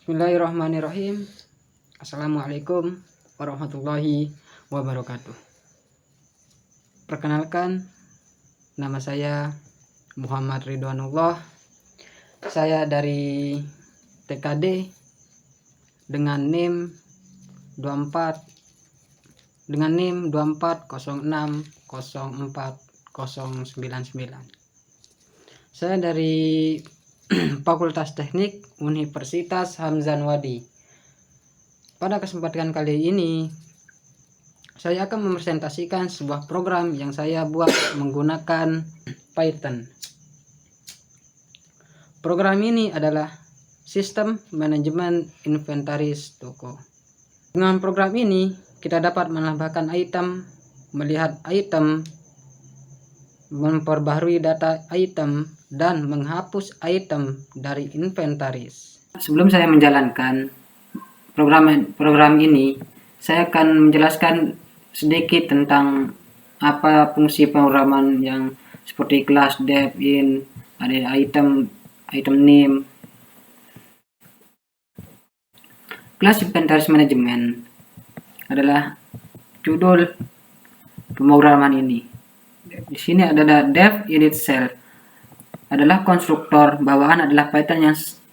Bismillahirrahmanirrahim. Assalamualaikum warahmatullahi wabarakatuh. Perkenalkan, nama saya Muhammad Ridwanullah. Saya dari TKD dengan NIM 24 0404099. Saya dari Fakultas Teknik Universitas Hamzanwadi. Pada kesempatan kali ini saya akan mempresentasikan sebuah program yang saya buat menggunakan Python. Program ini adalah sistem manajemen inventaris toko. Dengan program ini kita dapat menambahkan item, melihat item, memperbaharui data item, dan menghapus item dari inventaris. Sebelum saya menjalankan program ini, saya akan menjelaskan sedikit tentang apa fungsi pemrograman yang seperti kelas dev in, ada item name. Kelas inventaris management adalah judul pemrograman ini. Di sini ada dev init cell, adalah konstruktor bawaan adalah Python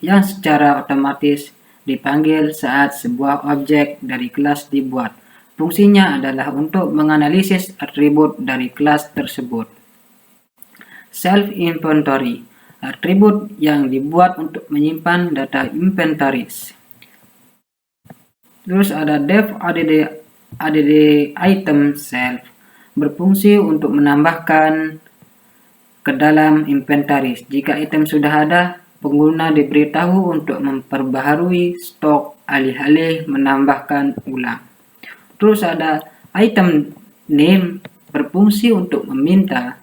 yang secara otomatis dipanggil saat sebuah objek dari kelas dibuat. Fungsinya adalah untuk menganalisis atribut dari kelas tersebut. Self inventory, atribut yang dibuat untuk menyimpan data inventaris. Terus ada dev add item self, berfungsi untuk menambahkan ke dalam inventaris. Jika item sudah ada, pengguna diberitahu untuk memperbaharui stok alih-alih menambahkan ulang. Terus ada item name, berfungsi untuk meminta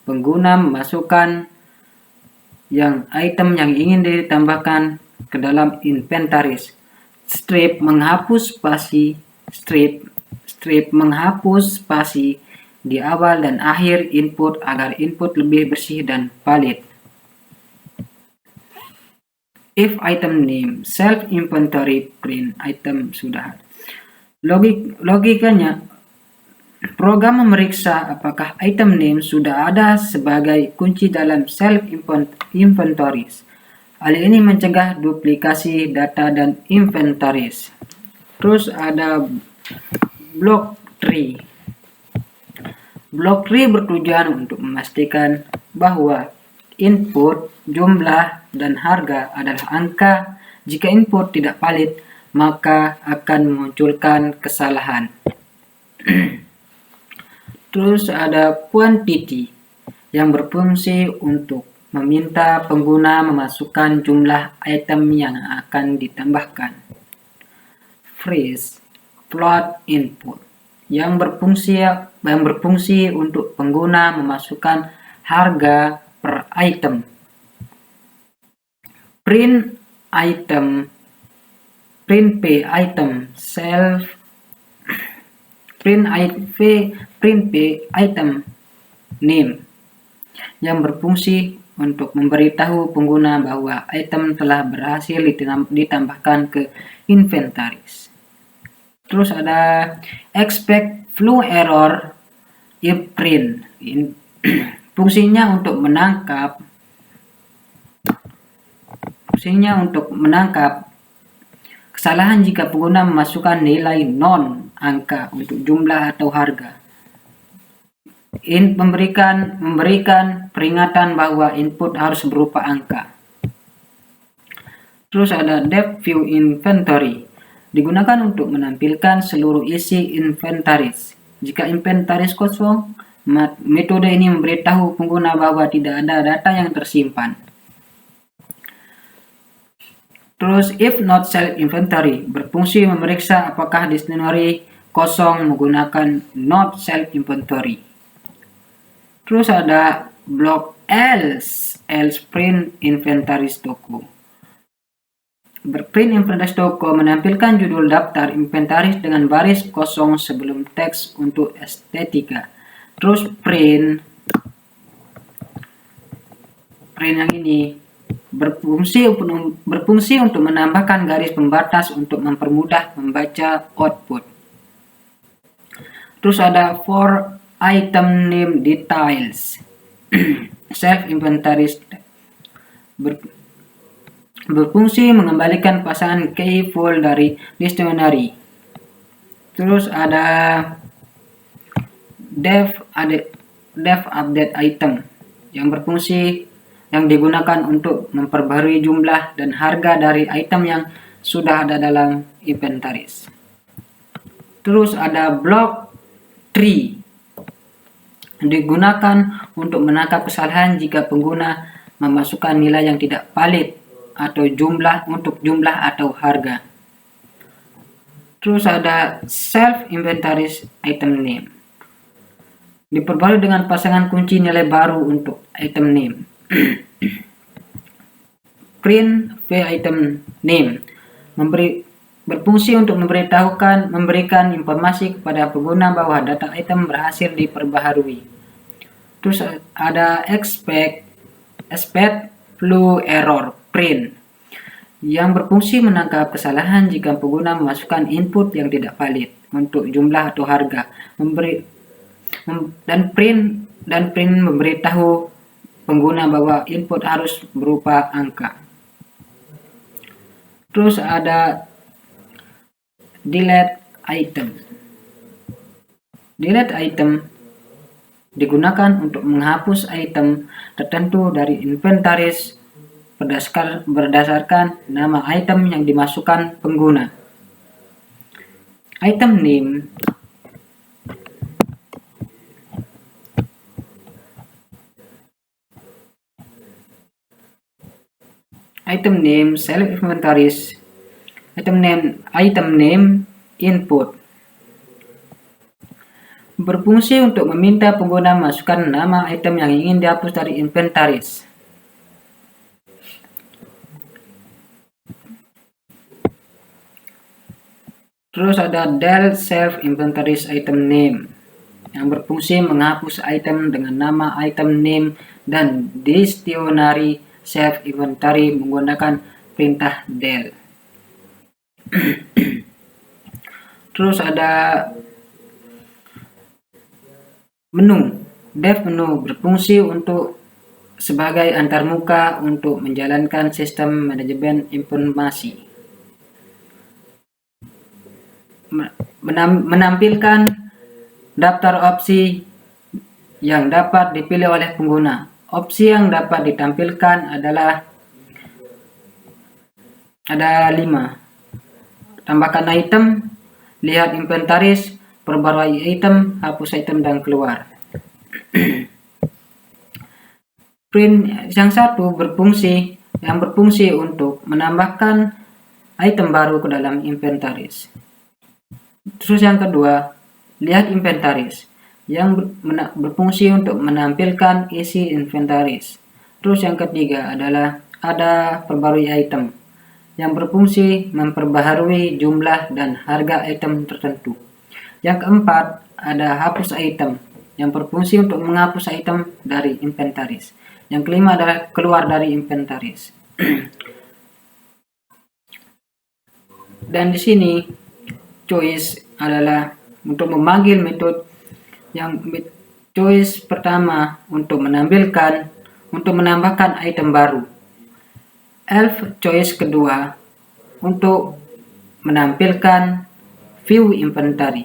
pengguna memasukkan item yang ingin ditambahkan ke dalam inventaris. Strip menghapus spasi, strip menghapus spasi di awal dan akhir input agar input lebih bersih dan valid. If item name self inventory print item sudah. Logikanya, program memeriksa apakah item name sudah ada sebagai kunci dalam self inventories. Hal ini mencegah duplikasi data dan inventaris. Terus ada block tree. Block tree bertujuan untuk memastikan bahwa input, jumlah, dan harga adalah angka. Jika input tidak valid, maka akan memunculkan kesalahan. Terus ada quantity yang berfungsi untuk meminta pengguna memasukkan jumlah item yang akan ditambahkan. Phrase float input yang berfungsi untuk pengguna memasukkan harga per item. Print p item self, print p item name yang berfungsi untuk memberitahu pengguna bahwa item telah berhasil ditambahkan ke inventaris. Terus ada expect flow error if print. Fungsinya untuk menangkap kesalahan jika pengguna memasukkan nilai non angka untuk jumlah atau harga. Memberikan peringatan bahwa input harus berupa angka. Terus ada dev view inventory, digunakan untuk menampilkan seluruh isi inventaris. Jika inventaris kosong, metode ini memberitahu pengguna bahwa tidak ada data yang tersimpan. Terus if not self inventory, berfungsi memeriksa apakah dictionary kosong menggunakan not self inventory. Terus ada block else print inventaris toko. Berprint inventaris toko menampilkan judul daftar inventaris dengan baris kosong sebelum teks untuk estetika. Terus print yang ini berfungsi untuk menambahkan garis pembatas untuk mempermudah membaca output. Terus ada for item name details. Self inventory berfungsi mengembalikan pasangan key full dari dictionary. Terus ada dev update item yang berfungsi yang digunakan untuk memperbarui jumlah dan harga dari item yang sudah ada dalam inventaris. Terus ada block tree digunakan untuk menangkap kesalahan jika pengguna memasukkan nilai yang tidak valid atau jumlah atau harga. Terus ada self inventories item name. Diperbarui dengan pasangan kunci nilai baru untuk item name. Print v item name berfungsi untuk memberikan informasi kepada pengguna bahwa data item berhasil diperbaharui. Terus ada expect flu error print yang berfungsi menangkap kesalahan jika pengguna memasukkan input yang tidak valid untuk jumlah atau harga. Dan print memberitahu pengguna bahwa input harus berupa angka. Terus ada delete item. Delete item digunakan untuk menghapus item tertentu dari inventaris berdasarkan nama item yang dimasukkan pengguna. Item name self inventories item name input berfungsi untuk meminta pengguna masukkan nama item yang ingin dihapus dari inventaris. Terus ada del self inventories item name yang berfungsi menghapus item dengan nama item name dan dictionary self inventory menggunakan perintah del. Terus ada dev menu berfungsi untuk sebagai antarmuka untuk menjalankan sistem manajemen informasi. Menampilkan daftar opsi yang dapat dipilih oleh pengguna. Opsi yang dapat ditampilkan ada 5. Tambahkan item, lihat inventaris, perbarui item, hapus item, dan keluar. Print yang satu berfungsi untuk menambahkan item baru ke dalam inventaris. Terus yang kedua, lihat inventaris yang berfungsi untuk menampilkan isi inventaris. Terus yang ketiga adalah ada perbarui item yang berfungsi memperbaharui jumlah dan harga item tertentu. Yang keempat ada hapus item yang berfungsi untuk menghapus item dari inventaris. Yang kelima adalah keluar dari inventaris. Dan di sini choice adalah untuk memanggil metode yang choice pertama untuk menambahkan item baru. Elf choice kedua untuk menampilkan view inventory.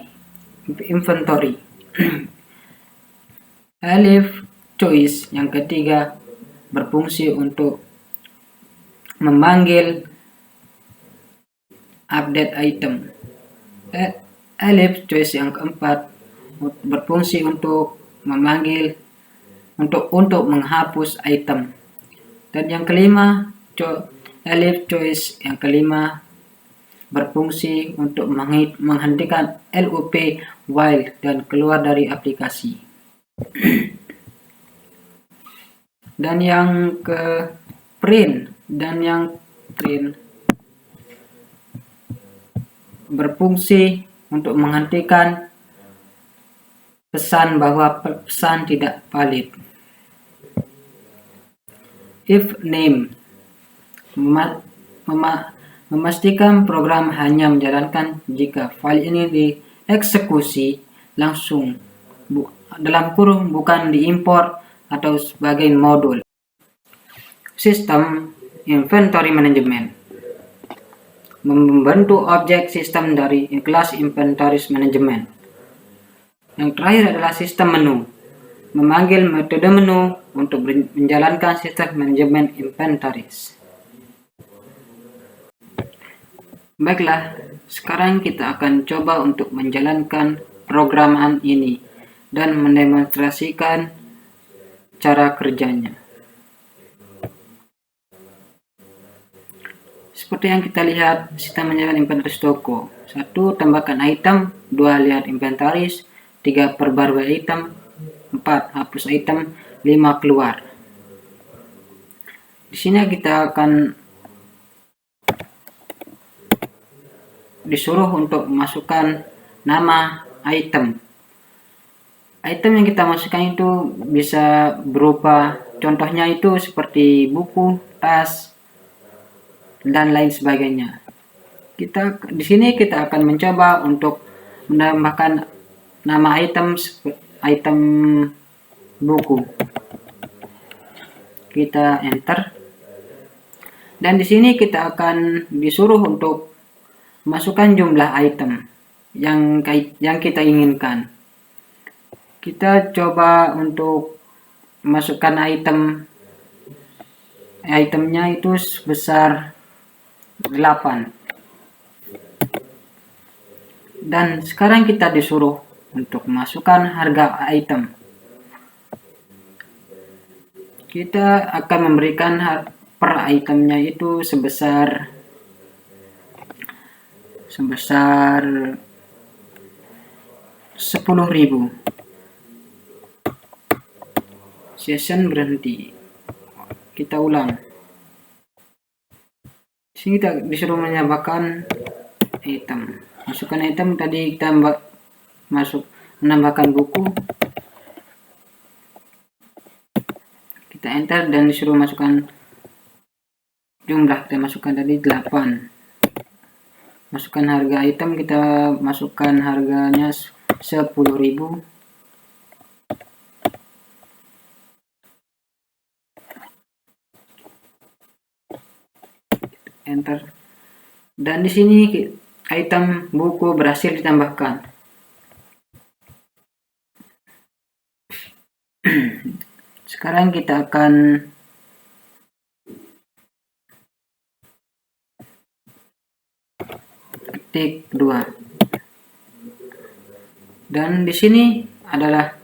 Elif choice yang ketiga berfungsi untuk memanggil update item. Elif choice yang keempat berfungsi untuk menghapus item. Dan yang kelima, elif choice yang kelima berfungsi untuk menghentikan LUP while dan keluar dari aplikasi. Dan yang ke print berfungsi untuk menghentikan pesan bahwa pesan tidak valid. If name memastikan program hanya menjalankan jika file ini dieksekusi langsung dalam kurung, bukan diimpor atau sebagai modul. Sistem Inventory Management membentuk objek sistem dari kelas Inventory Management. Yang terakhir adalah sistem menu, memanggil metode menu untuk menjalankan sistem manajemen inventories. Baiklah, sekarang kita akan coba untuk menjalankan programan ini dan mendemonstrasikan cara kerjanya. Seperti yang kita lihat, sistem menjalankan inventaris toko. 1. Tambahkan item. 2. Lihat inventaris. 3. Perbarui item. 4. Hapus item. 5. Keluar. Di sini kita akan disuruh untuk memasukkan nama item. Item yang kita masukkan itu bisa berupa, contohnya itu seperti buku, tas, dan lain sebagainya. Di sini kita akan mencoba untuk menambahkan nama item buku. Kita enter. Dan di sini kita akan disuruh untuk masukkan jumlah item yang kita inginkan. Kita coba untuk masukkan itemnya itu sebesar 8. Dan sekarang kita disuruh untuk masukkan harga item. Kita akan memberikan per itemnya itu sebesar 10.000. Session berhenti. Kita ulang. Sini kita disuruh menambahkan item. Masukkan item, tadi kita menambahkan buku. Kita enter dan disuruh masukkan jumlah. Kita masukkan tadi 8. Masukkan harga item, kita masukkan harganya 10.000. Enter. Dan di sini item buku berhasil ditambahkan. Sekarang kita akan ketik 2. Dan di sini ada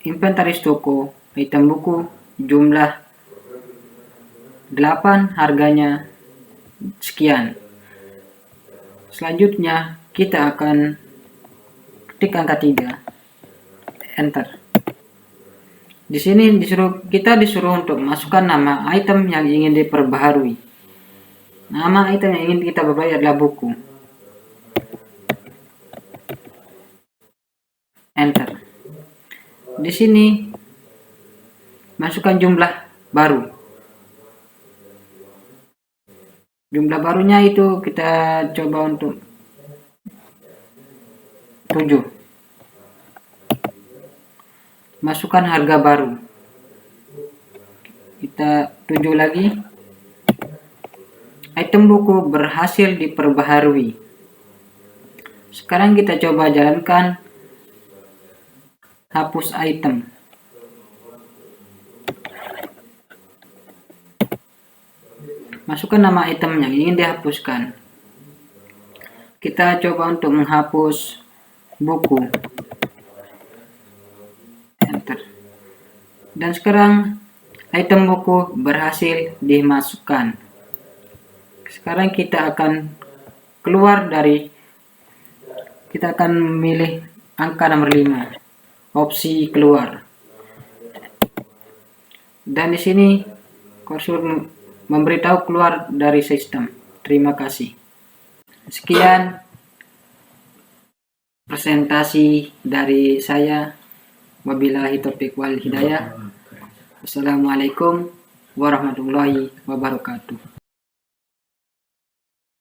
inventaris toko, item buku, jumlah 8, harganya sekian. Selanjutnya kita akan ketik angka 3, enter. Di sini kita disuruh untuk masukkan nama item yang ingin diperbaharui. Nama item yang ingin kita perbaharui adalah buku. Enter. Di sini masukkan jumlah baru. Jumlah barunya itu kita coba untuk 7. Masukkan harga baru. Kita 7 lagi. Item buku berhasil diperbaharui. Sekarang kita coba jalankan hapus item. Masukkan nama item yang ingin dihapuskan. Kita coba untuk menghapus buku. Enter. Dan sekarang item buku berhasil dimasukkan. Sekarang kita akan memilih angka nomor 5. Opsi keluar. Dan di sini kursor memberitahu keluar dari sistem. Terima kasih. Sekian presentasi dari saya. Wabillahi taufiq wal hidayah. Assalamualaikum warahmatullahi wabarakatuh.